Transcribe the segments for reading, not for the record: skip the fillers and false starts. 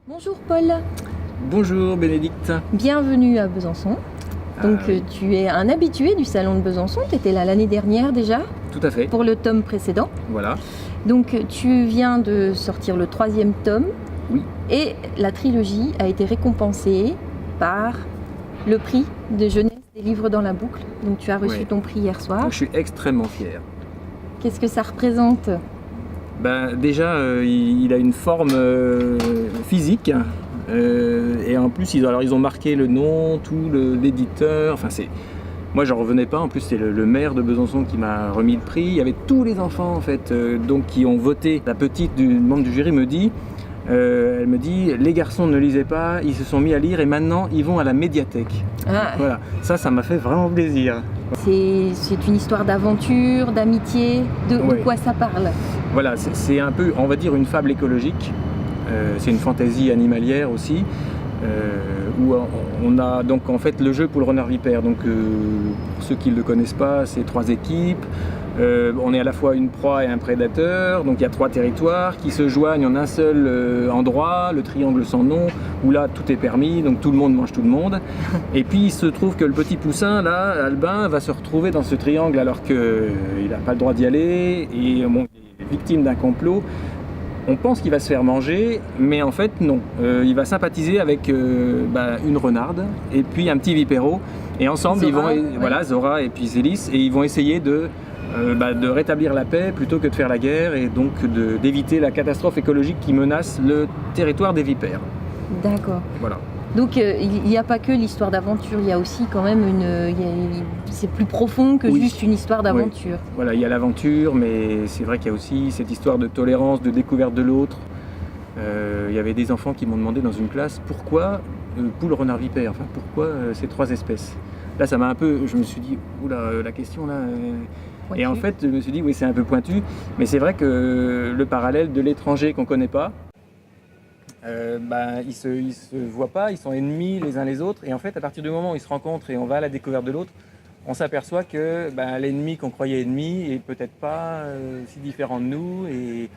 Bonjour Paul, Bonjour Bénédicte. bienvenue à Besançon. Donc Oui. tu es un habitué du salon de Besançon, tu étais là l'année dernière déjà Tout à fait, pour le tome précédent. voilà. Donc tu viens de sortir le 3e tome Oui, et la trilogie a été récompensée par le prix de jeunesse des livres dans la boucle. Donc tu as reçu Ouais. ton prix hier soir. donc je suis extrêmement fier. Qu'est-ce que ça représente? Déjà, il a une forme physique. Et en plus, ils ont marqué le nom, l'éditeur. Enfin, moi, j'en revenais pas. En plus, c'est le maire de Besançon qui m'a remis le prix. Il y avait tous les enfants, en fait, donc, qui ont voté. La petite du membre du jury elle me dit, les garçons ne lisaient pas, ils se sont mis à lire et maintenant, ils vont à la médiathèque. Ah, Voilà, ça m'a fait vraiment plaisir. c'est une histoire d'aventure, d'amitié, de Ouais. quoi ça parle? Voilà, c'est un peu, on va dire, une fable écologique. C'est une fantaisie animalière aussi, où on a donc en fait le jeu pour le renard vipère. Donc pour ceux qui ne le connaissent pas, c'est 3 équipes. On est à la fois une proie et un prédateur. Donc il y a 3 territoires qui se joignent en un seul endroit, le triangle sans nom, où là tout est permis, donc tout le monde mange tout le monde. Et puis il se trouve que le petit poussin, là, Albin, va se retrouver dans ce triangle alors qu'il n'a pas le droit d'y aller. Et bon, il est victime d'un complot. On pense qu'il va se faire manger, mais en fait non. Il va sympathiser avec une renarde et puis un petit vipéro. Et ensemble, Zora, ils vont, ouais. voilà, Zora et puis Zélis, et ils vont essayer de rétablir la paix plutôt que de faire la guerre et donc d'éviter la catastrophe écologique qui menace le territoire des vipères. D'accord. Voilà. Donc il n'y a pas que l'histoire d'aventure, il y a aussi quand même c'est plus profond que Oui. juste une histoire d'aventure. Voilà, il y a l'aventure, mais c'est vrai qu'il y a aussi cette histoire de tolérance, de découverte de l'autre. Il y avait des enfants qui m'ont demandé dans une classe pourquoi poule, renard, vipère, enfin pourquoi ces 3 espèces. Là, ça m'a un peu, je me suis dit, oula, la question là. Pointu. Et en fait, je me suis dit, oui, c'est un peu pointu, mais c'est vrai que le parallèle de l'étranger qu'on ne connaît pas, ils se voient pas, ils sont ennemis les uns les autres, et en fait, à partir du moment où ils se rencontrent et on va à la découverte de l'autre, on s'aperçoit que l'ennemi qu'on croyait ennemi est peut-être pas si différent de nous, et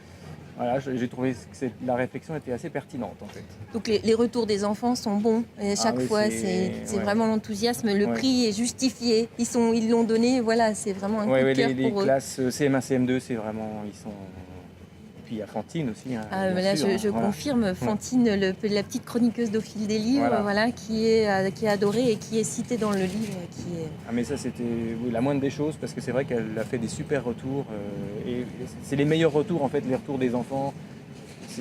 voilà, j'ai trouvé que la réflexion était assez pertinente en fait. Donc les retours des enfants sont bons. Et chaque oui, fois, c'est ouais. vraiment l'enthousiasme. Le Ouais. prix est justifié. Ils l'ont donné. Voilà, c'est vraiment un coup de cœur Les pour eux. classes CM1, CM2, c'est vraiment, ils sont. Et puis il y a Fantine aussi. Hein, Ah, bien mais là, sûr, je voilà. confirme, Fantine, la petite chroniqueuse d'Au fil des livres, Voilà. qui est adorée et qui est citée dans le livre. Ah mais ça c'était la moindre des choses parce que c'est vrai qu'elle a fait des super retours et c'est les meilleurs retours en fait, les retours des enfants.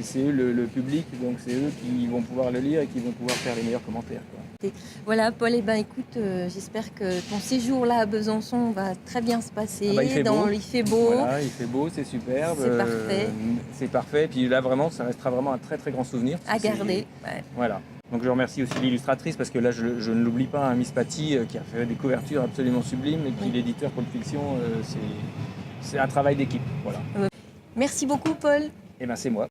C'est eux le public, donc c'est eux qui vont pouvoir le lire et qui vont pouvoir faire les meilleurs commentaires, quoi. Voilà, Paul, écoute, j'espère que ton séjour là à Besançon va très bien se passer. Il fait beau. Il fait beau. Voilà, il fait beau, c'est superbe. C'est parfait. C'est parfait. Et puis là vraiment, ça restera vraiment un très très grand souvenir. À garder. Ouais. Voilà. Donc je remercie aussi l'illustratrice parce que là je ne l'oublie pas, hein, Miss Patty qui a fait des couvertures absolument sublimes et puis l'éditeur Pulp Fiction, c'est un travail d'équipe. Voilà. Merci beaucoup, Paul. Et ben c'est moi.